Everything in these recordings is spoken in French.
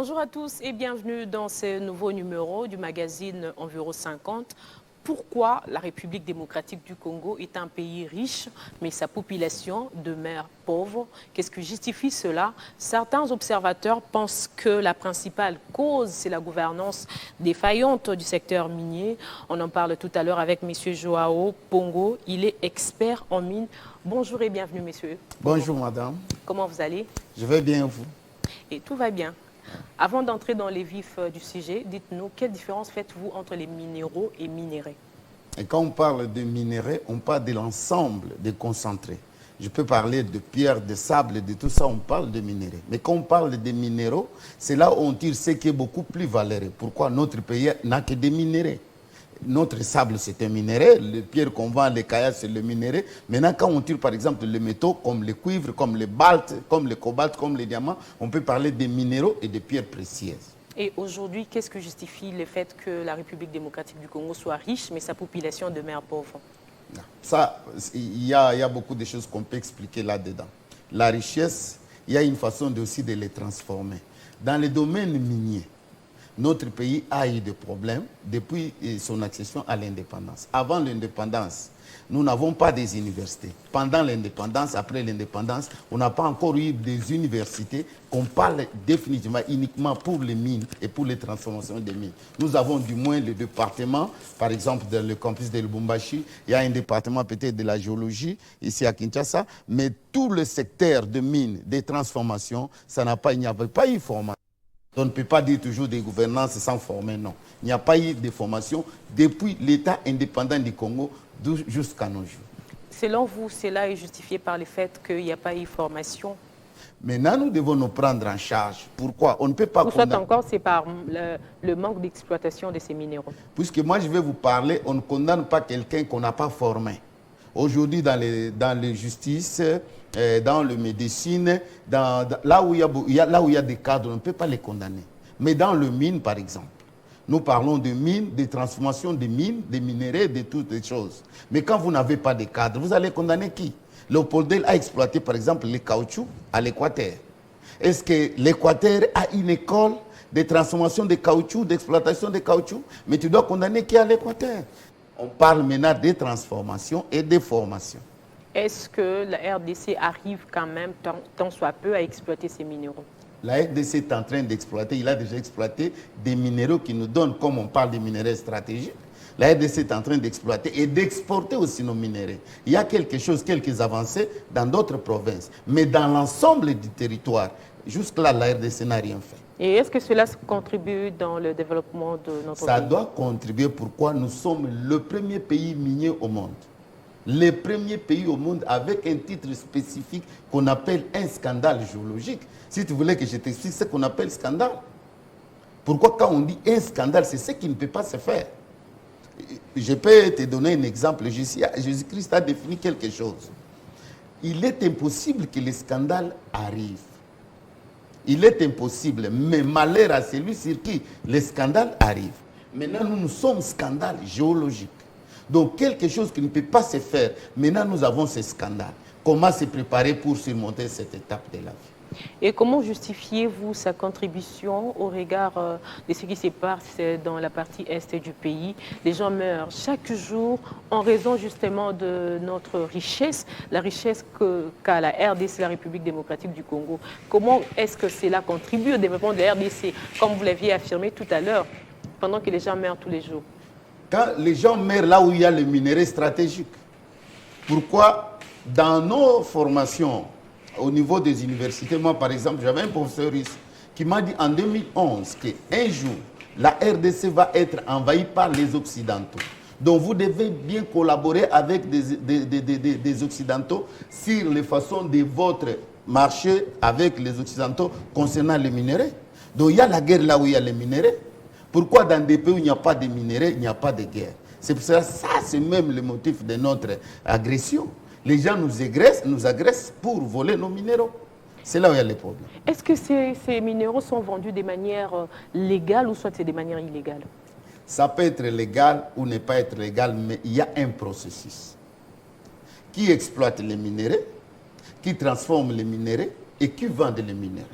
Bonjour à tous et bienvenue dans ce nouveau numéro du magazine Environ 50. Pourquoi la République démocratique du Congo est un pays riche, mais sa population demeure pauvre? Qu'est-ce qui justifie cela? Certains observateurs pensent que la principale cause, c'est la gouvernance défaillante du secteur minier. On en parle tout à l'heure avec M. Joao Pongo. Il est expert en mines. Bonjour et bienvenue, messieurs. Bonjour, madame. Comment vous allez? Je vais bien, vous? Et tout va bien. Avant d'entrer dans les vifs du sujet, dites-nous, quelle différence faites-vous entre les minéraux et minéraux? Et quand on parle de minéraux, on parle de l'ensemble des concentrés. Je peux parler de pierre, de sable, de tout ça, on parle de minéraux. Mais quand on parle de minéraux, c'est là où on tire ce qui est beaucoup plus valeureux. Pourquoi notre pays n'a que des minéraux? Notre sable, c'est un minerai. Les pierres qu'on vend, les caillages, c'est le minerai. Maintenant, quand on tire, par exemple, les métaux, comme le cuivre, comme le balte, comme le cobalt, comme les diamants, on peut parler des minéraux et des pierres précieuses. Et aujourd'hui, qu'est-ce que justifie le fait que la République démocratique du Congo soit riche, mais sa population demeure pauvre? Ça, il y a beaucoup de choses qu'on peut expliquer là-dedans. La richesse, il y a une façon aussi de les transformer. Dans le domaine minier, notre pays a eu des problèmes depuis son accession à l'indépendance. Avant l'indépendance, nous n'avons pas des universités. Pendant l'indépendance, après l'indépendance, on n'a pas encore eu des universités qu'on parle définitivement uniquement pour les mines et pour les transformations des mines. Nous avons du moins le département, par exemple dans le campus de Lubumbashi, il y a un département peut-être de la géologie ici à Kinshasa, mais tout le secteur de mines, des transformations, il n'y avait pas eu formation. On ne peut pas dire toujours des gouvernances sans former, non. Il n'y a pas eu de formation depuis l'État indépendant du Congo jusqu'à nos jours. Selon vous, cela est justifié par le fait qu'il n'y a pas eu de formation? Maintenant, nous devons nous prendre en charge. Pourquoi? On ne peut pas... Ou soit encore, c'est par le manque d'exploitation de ces minéraux? Puisque moi, je vais vous parler, on ne condamne pas quelqu'un qu'on n'a pas formé. Aujourd'hui, dans les justices, dans la médecine, là où il y a des cadres, on ne peut pas les condamner. Mais dans le mine, par exemple, nous parlons de mines, de transformation des mines, des minéraux, de toutes les choses. Mais quand vous n'avez pas de cadre, vous allez condamner qui? Léopoldel a exploité, par exemple, le caoutchouc à l'Équateur. Est-ce que l'Équateur a une école de transformation de caoutchouc, d'exploitation de caoutchouc? Mais tu dois condamner qui à l'Équateur? On parle maintenant des transformations et des formations. Est-ce que la RDC arrive quand même, tant soit peu, à exploiter ces minéraux? La RDC est en train d'exploiter, il a déjà exploité des minéraux qui nous donnent, comme on parle des minéraux stratégiques, la RDC est en train d'exploiter et d'exporter aussi nos minéraux. Il y a quelques avancées dans d'autres provinces, mais dans l'ensemble du territoire, jusque-là, la RDC n'a rien fait. Et est-ce que cela contribue dans le développement de notre pays? Ça doit contribuer. Pourquoi? Nous sommes le premier pays minier au monde. Le premier pays au monde avec un titre spécifique qu'on appelle un scandale géologique. Si tu voulais que je t'explique ce qu'on appelle scandale. Pourquoi quand on dit un scandale, c'est ce qui ne peut pas se faire. Je peux te donner un exemple. Jésus-Christ a défini quelque chose. Il est impossible que le scandale arrive. Il est impossible, mais malheur à celui sur qui le scandale arrive. Maintenant, nous sommes scandale géologique. Donc, quelque chose qui ne peut pas se faire. Maintenant, nous avons ce scandale. Comment se préparer pour surmonter cette étape de la vie? Et comment justifiez-vous sa contribution au regard de ce qui se passe dans la partie est du pays? Les gens meurent chaque jour en raison justement de notre richesse, la richesse qu'a la RDC, la République démocratique du Congo. Comment est-ce que cela contribue au développement de la RDC, comme vous l'aviez affirmé tout à l'heure, pendant que les gens meurent tous les jours? Quand les gens meurent là où il y a les minéraux stratégiques, pourquoi dans nos formations, au niveau des universités, moi par exemple, j'avais un professeur russe qui m'a dit en 2011 qu'un jour, la RDC va être envahie par les Occidentaux. Donc vous devez bien collaborer avec des Occidentaux sur les façons de votre marché avec les Occidentaux concernant les minéraux. Donc il y a la guerre là où il y a les minéraux. Pourquoi dans des pays où il n'y a pas de minéraux, il n'y a pas de guerre? C'est pour ça, c'est même le motif de notre agression. Les gens nous agressent pour voler nos minéraux. C'est là où il y a les problèmes. Est-ce que ces minéraux sont vendus de manière légale ou soit c'est de manière illégale? Ça peut être légal ou ne pas être légal, mais il y a un processus. Qui exploite les minéraux, qui transforme les minéraux et qui vend les minéraux.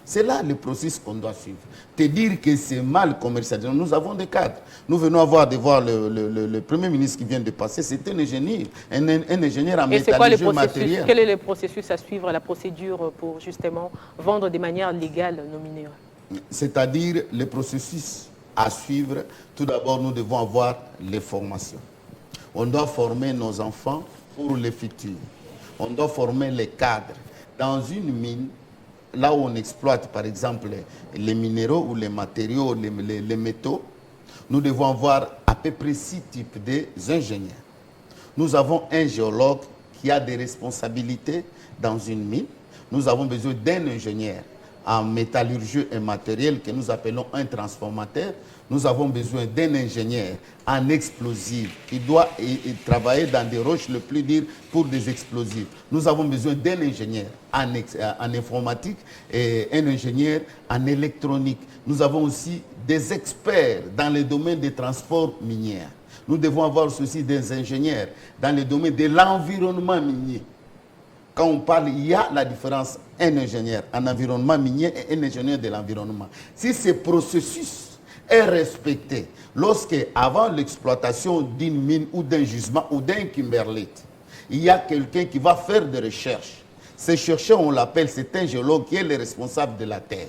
C'est là le processus qu'on doit suivre. Te dire que c'est mal commercialisé. Nous avons des cadres. Nous venons de voir le Premier ministre qui vient de passer. C'est un ingénieur en métallurgie matérielle. Quel est le processus à suivre, la procédure pour justement vendre de manière légale nos minéraux? C'est-à-dire le processus à suivre. Tout d'abord, nous devons avoir les formations. On doit former nos enfants pour le futur. On doit former les cadres. Dans une mine, là où on exploite par exemple les minéraux ou les matériaux, les métaux, nous devons avoir à peu près 6 types d'ingénieurs. Nous avons un géologue qui a des responsabilités dans une mine. Nous avons besoin d'un ingénieur en métallurgie et matériel que nous appelons un transformateur. Nous avons besoin d'un ingénieur en explosifs qui doit travailler dans des roches, le plus dur, pour des explosifs. Nous avons besoin d'un ingénieur en informatique et un ingénieur en électronique. Nous avons aussi des experts dans le domaine des transports miniers. Nous devons avoir aussi des ingénieurs dans le domaine de l'environnement minier. Quand on parle, il y a la différence, un ingénieur en environnement minier et un ingénieur de l'environnement. Si ce processus est respecté, lorsque, avant l'exploitation d'une mine ou d'un gisement ou d'un kimberlite, il y a quelqu'un qui va faire des recherches. Ce chercheur, on l'appelle, c'est un géologue qui est le responsable de la terre.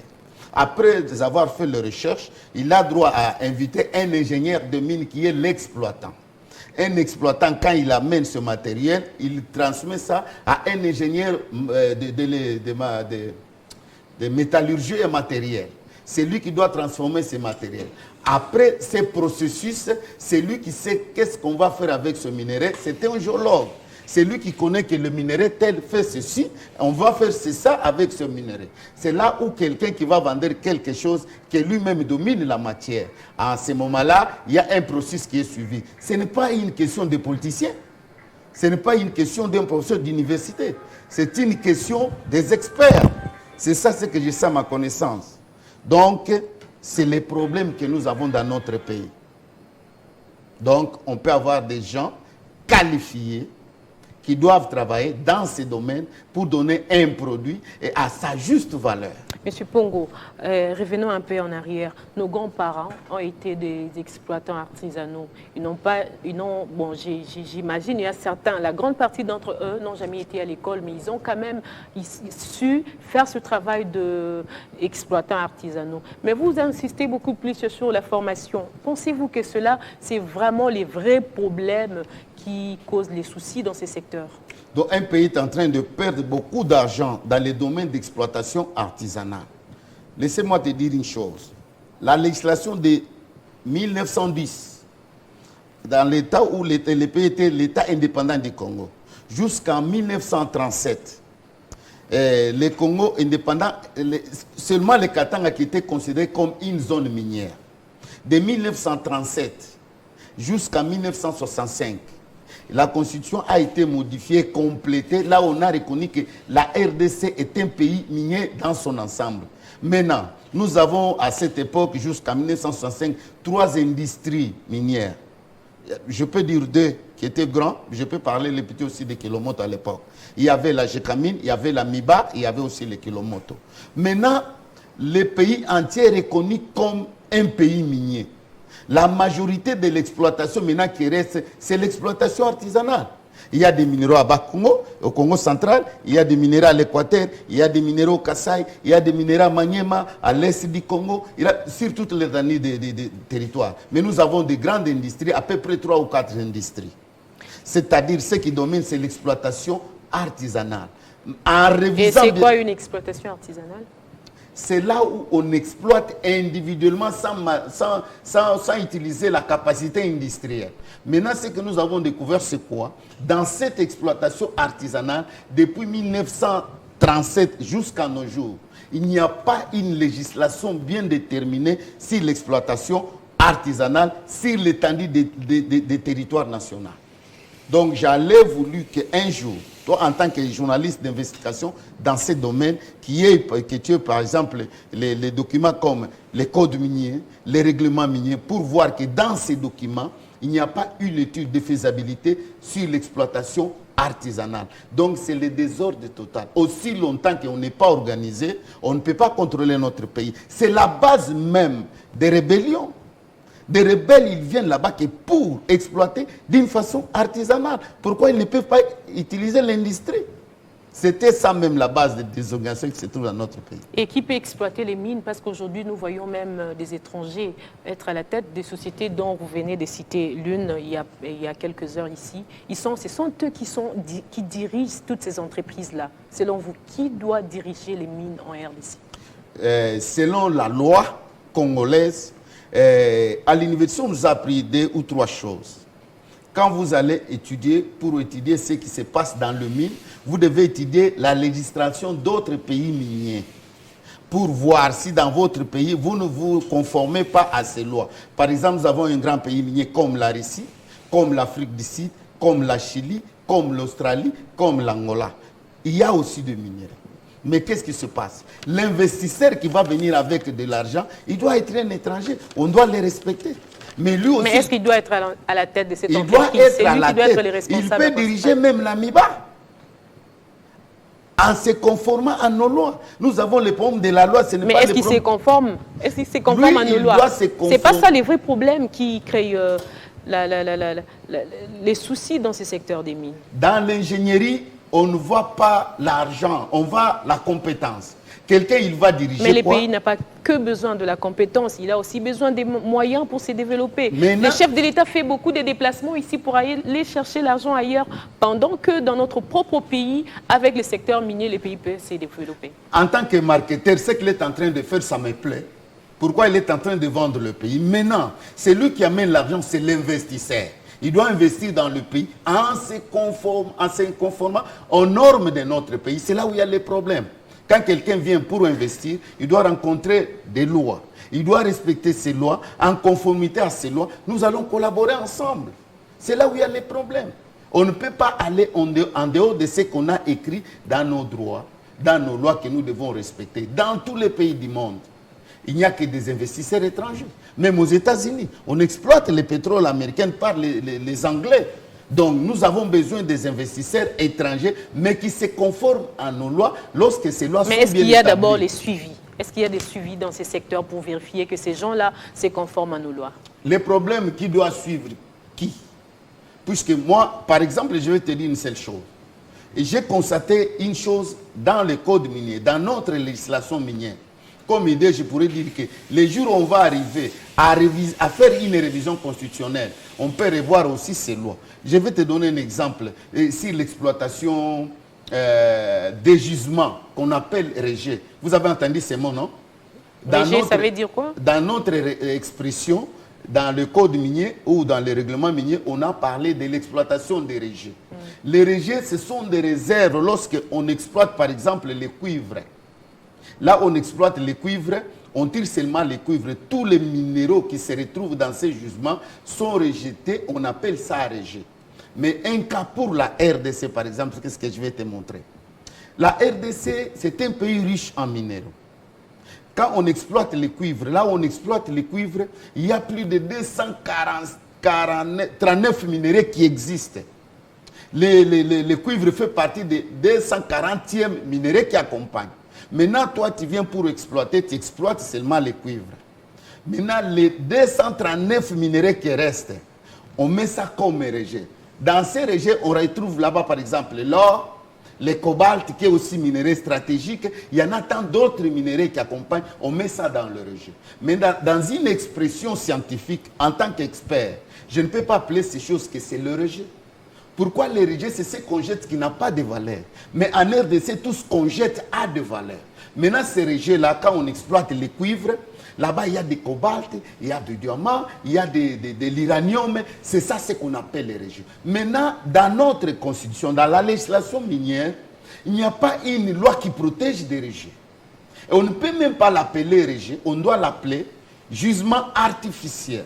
Après avoir fait les recherches, il a droit à inviter un ingénieur de mine qui est l'exploitant. Un exploitant, quand il amène ce matériel, il transmet ça à un ingénieur de métallurgie et matériel. C'est lui qui doit transformer ces matériels. Après ce processus, c'est lui qui sait qu'est-ce qu'on va faire avec ce minerai. C'est un géologue. C'est lui qui connaît que le minerai tel fait ceci, on va faire ça avec ce minerai. C'est là où quelqu'un qui va vendre quelque chose, qui lui-même domine la matière. À ce moment-là, il y a un processus qui est suivi. Ce n'est pas une question de politicien. Ce n'est pas une question d'un professeur d'université. C'est une question des experts. C'est ça ce que je sais à ma connaissance. Donc, c'est les problèmes que nous avons dans notre pays. Donc, on peut avoir des gens qualifiés qui doivent travailler dans ces domaines pour donner un produit et à sa juste valeur. Monsieur Pongo, revenons un peu en arrière. Nos grands-parents ont été des exploitants artisanaux. Bon, j'imagine, il y a certains, la grande partie d'entre eux n'ont jamais été à l'école, mais ils ont quand même su faire ce travail d'exploitants artisanaux. Mais vous insistez beaucoup plus sur la formation. Pensez-vous que cela, c'est vraiment les vrais problèmes qui causent les soucis dans ces secteurs? Donc un pays est en train de perdre beaucoup d'argent dans les domaines d'exploitation artisanale. Laissez-moi te dire une chose. La législation de 1910, dans l'état où le pays était l'état indépendant du Congo, jusqu'en 1937, le Congo indépendant, seulement le Katanga qui était considéré comme une zone minière. De 1937 jusqu'en 1965, la Constitution a été modifiée, complétée. Là, on a reconnu que la RDC est un pays minier dans son ensemble. Maintenant, nous avons à cette époque, jusqu'en 1965, 3 industries minières. Je peux dire 2 qui étaient grands. Je peux parler les petits aussi des Kilomoto à l'époque. Il y avait la Gécamine, il y avait la Miba, il y avait aussi les Kilomoto. Maintenant, le pays entier est reconnu comme un pays minier. La majorité de l'exploitation maintenant qui reste, c'est l'exploitation artisanale. Il y a des minéraux à Bas-Congo, au Congo central, il y a des minéraux à l'Équateur, il y a des minéraux au Kasaï, il y a des minéraux à Maniema, à l'est du Congo, sur toutes les années des territoires. Mais nous avons des grandes industries, à peu près 3 ou 4 industries. C'est-à-dire, ce qui domine, c'est l'exploitation artisanale. Et c'est quoi une exploitation artisanale? C'est là où on exploite individuellement sans utiliser la capacité industrielle. Maintenant, ce que nous avons découvert, c'est quoi? Dans cette exploitation artisanale, depuis 1937 jusqu'à nos jours, il n'y a pas une législation bien déterminée sur l'exploitation artisanale, sur l'étendue des territoires nationaux. Donc, j'allais voulu qu'un jour, toi, en tant que journaliste d'investigation dans ces domaines, que tu aies, par exemple, les documents comme les codes miniers, les règlements miniers, pour voir que dans ces documents, il n'y a pas une étude de faisabilité sur l'exploitation artisanale. Donc c'est le désordre total. Aussi longtemps qu'on n'est pas organisé, on ne peut pas contrôler notre pays. C'est la base même des rébellions. Des rebelles, ils viennent là-bas pour exploiter d'une façon artisanale. Pourquoi ils ne peuvent pas utiliser l'industrie? C'était ça même la base des organisations qui se trouvent dans notre pays. Et qui peut exploiter les mines? Parce qu'aujourd'hui, nous voyons même des étrangers être à la tête des sociétés dont vous venez de citer l'une il y a quelques heures ici. Ce sont eux qui dirigent toutes ces entreprises-là. Selon vous, qui doit diriger les mines en RDC? Selon la loi congolaise, à l'université, on nous a appris 2 ou 3 choses. Quand vous allez étudier, pour étudier ce qui se passe dans le mine, vous devez étudier la législation d'autres pays miniers pour voir si dans votre pays, vous ne vous conformez pas à ces lois. Par exemple, nous avons un grand pays minier comme la Russie, comme l'Afrique du Sud, comme la Chili, comme l'Australie, comme l'Angola. Il y a aussi des minéraux. Mais qu'est-ce qui se passe? L'investisseur qui va venir avec de l'argent, il doit être un étranger. On doit les respecter. Mais lui aussi... Mais est-ce qu'il doit être à la tête de cette entreprise? Il doit être à la tête. Il peut diriger même l'AMIBA en se conformant à nos lois. Nous avons le problème de la loi. Mais est-ce qu'il se conforme? Est-ce qu'il se conforme à nos lois? C'est pas ça les vrais problèmes qui créent les soucis dans ce secteur des mines. Dans l'ingénierie, on ne voit pas l'argent, on voit la compétence. Quelqu'un, il va diriger. Mais le pays n'a pas que besoin de la compétence, il a aussi besoin des moyens pour se développer. Le chef de l'État fait beaucoup de déplacements ici pour aller chercher l'argent ailleurs, pendant que dans notre propre pays, avec le secteur minier, le pays peut se développer. En tant que marketeur, ce qu'il est en train de faire, ça me plaît. Pourquoi il est en train de vendre le pays? Maintenant, c'est lui qui amène l'argent, c'est l'investisseur. Il doit investir dans le pays en se conformant aux normes de notre pays. C'est là où il y a les problèmes. Quand quelqu'un vient pour investir, il doit rencontrer des lois. Il doit respecter ces lois. En conformité à ces lois, nous allons collaborer ensemble. C'est là où il y a les problèmes. On ne peut pas aller en dehors de ce qu'on a écrit dans nos droits, dans nos lois que nous devons respecter. Dans tous les pays du monde, il n'y a que des investisseurs étrangers. Même aux États-Unis, on exploite le pétrole américain par les Anglais. Donc, nous avons besoin des investisseurs étrangers, mais qui se conforment à nos lois lorsque ces lois sont bien établies. Mais est-ce qu'il y a d'abord les suivis? Est-ce qu'il y a des suivis dans ces secteurs pour vérifier que ces gens-là se conforment à nos lois? Les problèmes qui doivent suivre qui? Puisque moi, par exemple, je vais te dire une seule chose. Et j'ai constaté une chose dans le code minier, dans notre législation minière. Comme idée, je pourrais dire que les jours où on va arriver à faire une révision constitutionnelle, on peut revoir aussi ces lois. Je vais te donner un exemple sur l'exploitation des gisements qu'on appelle rejet. Vous avez entendu ces mots, non? Rejet, ça veut dire quoi? Dans notre expression, dans le code minier ou dans le règlement minier, on a parlé de l'exploitation des rejets. Les rejets, ce sont des réserves lorsqu'on exploite par exemple les cuivres. Là, on exploite les cuivres, on tire seulement les cuivres. Tous les minéraux qui se retrouvent dans ces gisements sont rejetés, on appelle ça rejet. Mais un cas pour la RDC, par exemple, c'est ce que je vais te montrer. La RDC, c'est un pays riche en minéraux. Quand on exploite les cuivres, là où on exploite les cuivres, il y a plus de 239 minéraux qui existent. Les cuivres font partie des 240e minéraux qui accompagnent. Maintenant, toi, tu viens pour exploiter, tu exploites seulement les cuivres. Maintenant, les 239 minéraux qui restent, on met ça comme rejet. Dans ces rejets, on retrouve là-bas, par exemple, l'or, le cobalt, qui est aussi minéraux stratégique. Il y en a tant d'autres minéraux qui accompagnent. On met ça dans le rejet. Mais dans une expression scientifique, en tant qu'expert, je ne peux pas appeler ces choses que c'est le rejet. Pourquoi les rejets, c'est ce qu'on jette qui n'a pas de valeur. Mais en RDC, tout ce qu'on jette a de valeur. Maintenant, ces rejets-là, quand on exploite les cuivres, là-bas, il y a des cobalt, il y a du diamant, il y a de l'uranium. C'est ça ce qu'on appelle les rejets. Maintenant, dans notre constitution, dans la législation minière, il n'y a pas une loi qui protège des rejets. Et on ne peut même pas l'appeler rejet, on doit l'appeler gisement artificiel.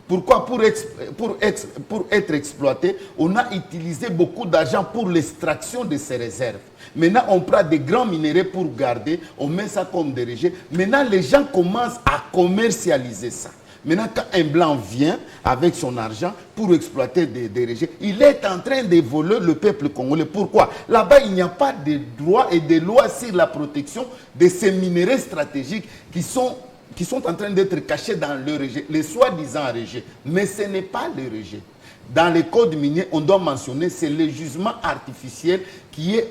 Pourquoi? Pour être exploité, on a utilisé beaucoup d'argent pour l'extraction de ces réserves. Maintenant, on prend des grands minéraux pour garder, on met ça comme des rejets. Maintenant, les gens commencent à commercialiser ça. Maintenant, quand un blanc vient avec son argent pour exploiter des régions, il est en train de voler le peuple congolais. Pourquoi? Là-bas, il n'y a pas de droits et de lois sur la protection de ces minéraux stratégiques qui sont en train d'être cachés dans le rejet, les soi-disant rejets. Mais ce n'est pas le rejet. Dans les codes miniers, on doit mentionner, c'est le gisement artificiel qui est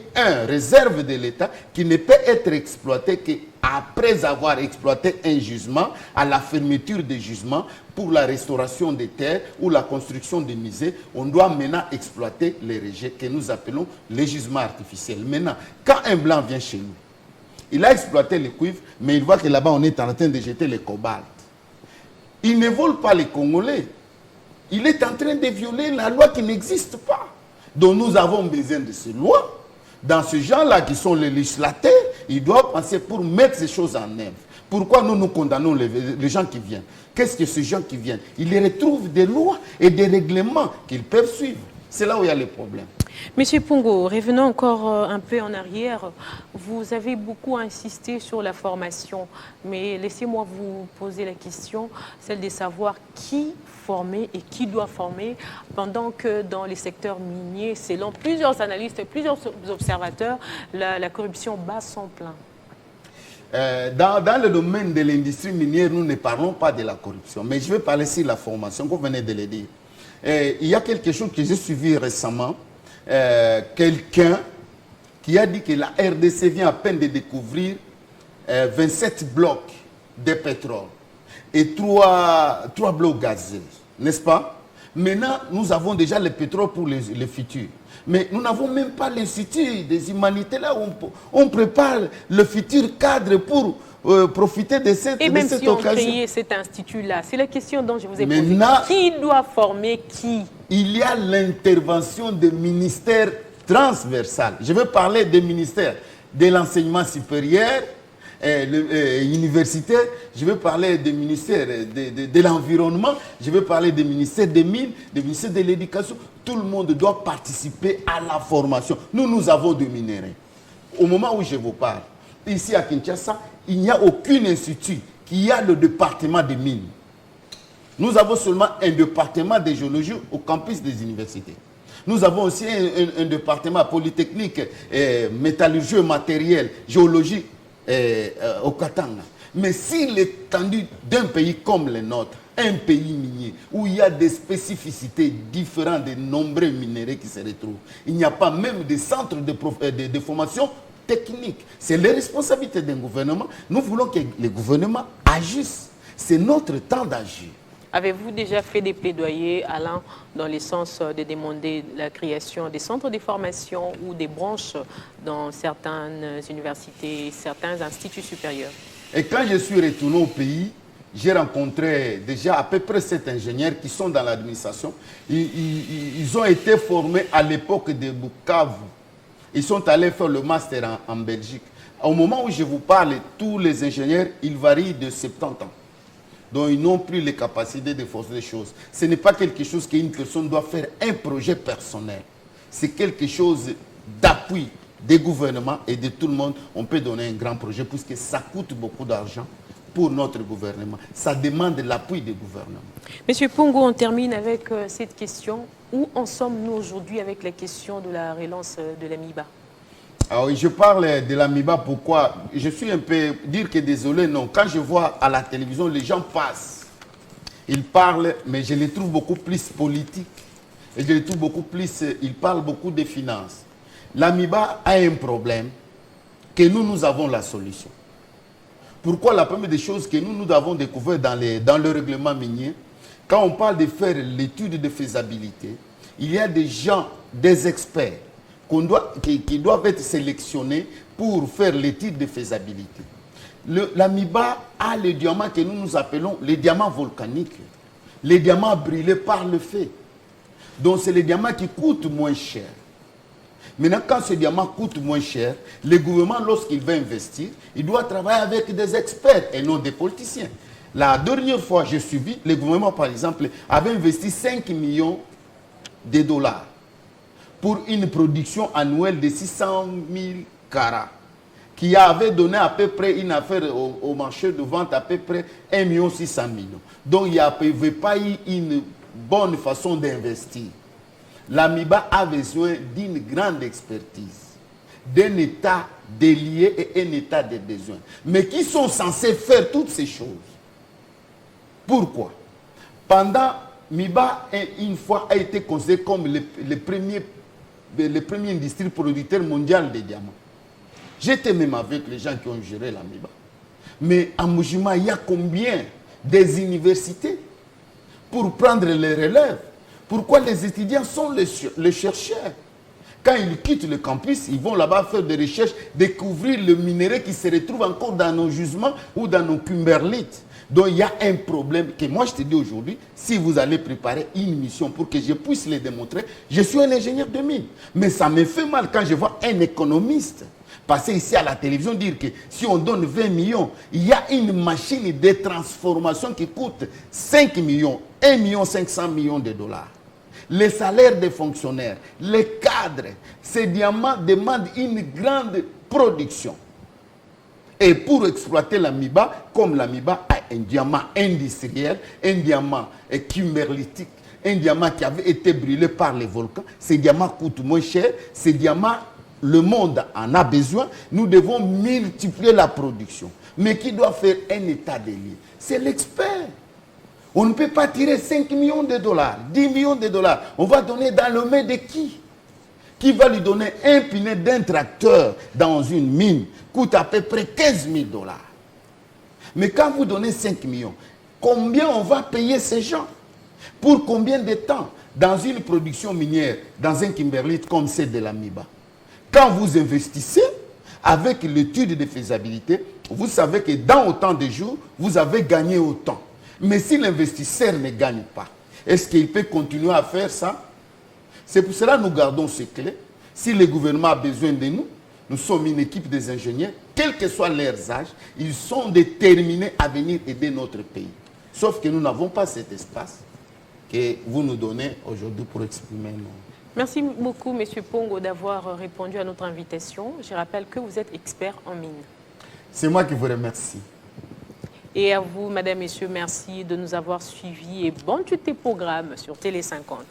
réserve de l'État qui ne peut être exploité qu'après avoir exploité un gisement, à la fermeture des gisements, pour la restauration des terres ou la construction des musées, on doit maintenant exploiter les rejets que nous appelons les gisements artificiels. Maintenant, quand un blanc vient chez nous, il a exploité le cuivre, mais il voit que là-bas, on est en train de jeter le cobalt. Il ne vole pas les Congolais. Il est en train de violer la loi qui n'existe pas. Donc nous avons besoin de ces lois. Dans ce genre-là, qui sont les législateurs, ils doivent penser pour mettre ces choses en œuvre. Pourquoi nous condamnons les gens qui viennent? Qu'est-ce que ces gens qui viennent? Ils retrouvent des lois et des règlements qu'ils peuvent suivre. C'est là où il y a les problèmes. Monsieur Pongo, revenons encore un peu en arrière. Vous avez beaucoup insisté sur la formation, mais laissez-moi vous poser la question, celle de savoir qui former et qui doit former, pendant que dans les secteurs miniers, selon plusieurs analystes et plusieurs observateurs, la corruption bat son plein. Dans le domaine de l'industrie minière, nous ne parlons pas de la corruption, mais je vais parler sur la formation, comme vous venez de le dire. Il y a quelque chose que j'ai suivi récemment, quelqu'un qui a dit que la RDC vient à peine de découvrir 27 blocs de pétrole et 3 blocs gazeux, n'est-ce pas? Maintenant, nous avons déjà le pétrole pour le futur. Mais nous n'avons même pas l'Institut des humanités là où on prépare le futur cadre pour profiter de cette occasion. Et même si on crée cet institut-là, c'est la question dont je vous ai posé. Qui doit former qui? Il y a l'intervention des ministères transversales. Je veux parler des ministères de l'enseignement supérieur, universitaire, je veux parler des ministères de l'environnement, je veux parler des ministères des mines, des ministères de l'éducation. Tout le monde doit participer à la formation. Nous avons des minéraux. Au moment où je vous parle, ici à Kinshasa, il n'y a aucun institut qui a le département des mines. Nous avons seulement un département de géologie au campus des universités. Nous avons aussi un département polytechnique, métallurgie matérielle, géologie au Katanga. Mais si l'étendue d'un pays comme le nôtre, un pays minier, où il y a des spécificités différentes de nombreux minéraux qui se retrouvent, il n'y a pas même des centres de formation technique. C'est la responsabilité d'un gouvernement. Nous voulons que le gouvernement agisse. C'est notre temps d'agir. Avez-vous déjà fait des plaidoyers allant dans le sens de demander la création des centres de formation ou des branches dans certaines universités, certains instituts supérieurs? Et quand je suis retourné au pays, j'ai rencontré déjà à peu près 7 ingénieurs qui sont dans l'administration. Ils ont été formés à l'époque de Bukavu. Ils sont allés faire le master en Belgique. Au moment où je vous parle, tous les ingénieurs, ils varient de 70 ans. Donc ils n'ont plus les capacités de forcer les choses. Ce n'est pas quelque chose qu'une personne doit faire un projet personnel. C'est quelque chose d'appui des gouvernements et de tout le monde. On peut donner un grand projet puisque ça coûte beaucoup d'argent pour notre gouvernement. Ça demande l'appui des gouvernements. Monsieur Pongo, on termine avec cette question. Où en sommes-nous aujourd'hui avec la question de la relance de l'AMIBA? Ah oui, je parle de l'AMIBA, pourquoi? Je suis un peu, dire que désolé, non. Quand je vois à la télévision, les gens passent. Ils parlent, mais je les trouve beaucoup plus politiques. Et je les trouve beaucoup plus, ils parlent beaucoup de finances. L'AMIBA a un problème, que nous avons la solution. Pourquoi? La première des choses que nous avons découvert dans le règlement minier, quand on parle de faire l'étude de faisabilité, il y a des gens, des experts, qui doivent être sélectionnés pour faire l'étude de faisabilité. L'AMIBA a les diamants que nous appelons les diamants volcaniques, les diamants brûlés par le feu. Donc c'est les diamants qui coûtent moins cher. Maintenant, quand ce diamant coûte moins cher, le gouvernement, lorsqu'il va investir, il doit travailler avec des experts et non des politiciens. La dernière fois, j'ai suivi, le gouvernement, par exemple, avait investi 5 millions de dollars pour une production annuelle de 600 000 carats. qui avait donné à peu près une affaire au marché de vente à peu près 1 600 000 000. Donc il n'y avait pas eu une bonne façon d'investir. L'AMIBA a besoin d'une grande expertise, d'un état délié et un état de besoin, mais qui sont censés faire toutes ces choses. Pourquoi? Pendant MIBA, une fois, a été considéré comme le premier industrie producteur mondial de diamants. J'étais même avec les gens qui ont géré la MIBA. Mais à Mujima, il y a combien des universités pour prendre les relèves? Pourquoi les étudiants sont les chercheurs? Quand ils quittent le campus, ils vont là-bas faire des recherches, découvrir le minerai qui se retrouve encore dans nos gisements ou dans nos kimberlites. Donc il y a un problème que moi je te dis aujourd'hui, si vous allez préparer une mission pour que je puisse les démontrer, je suis un ingénieur de mine. Mais ça me fait mal quand je vois un économiste passer ici à la télévision dire que si on donne 20 millions, il y a une machine de transformation qui coûte 5 millions, 1 500 000 de dollars. Les salaires des fonctionnaires, les cadres, ces diamants demandent une grande production. Et pour exploiter l'AMIBA, comme l'AMIBA a un diamant industriel, un diamant kimberlitique, un diamant qui avait été brûlé par les volcans, ces diamants coûtent moins cher, ces diamants, le monde en a besoin, nous devons multiplier la production. Mais qui doit faire un état des lieux? C'est l'expert. On ne peut pas tirer 5 millions de dollars, 10 millions de dollars. On va donner dans le main de qui? Qui va lui donner un pneu d'un tracteur dans une mine, coûte à peu près 15 000 dollars. Mais quand vous donnez 5 millions, combien on va payer ces gens? Pour combien de temps? Dans une production minière, dans un kimberlite comme celle de l'AMIBA. Quand vous investissez avec l'étude de faisabilité, vous savez que dans autant de jours, vous avez gagné autant. Mais si l'investisseur ne gagne pas, est-ce qu'il peut continuer à faire ça? C'est pour cela que nous gardons ces clés. Si le gouvernement a besoin de nous, nous sommes une équipe des ingénieurs, quel que soit leurs âges, ils sont déterminés à venir aider notre pays. Sauf que nous n'avons pas cet espace que vous nous donnez aujourd'hui pour exprimer nos... Merci beaucoup, M. Pongo, d'avoir répondu à notre invitation. Je rappelle que vous êtes expert en mine. C'est moi qui vous remercie. Et à vous, Madame, Messieurs, merci de nous avoir suivis et bon tous tes programmes sur Télé 50.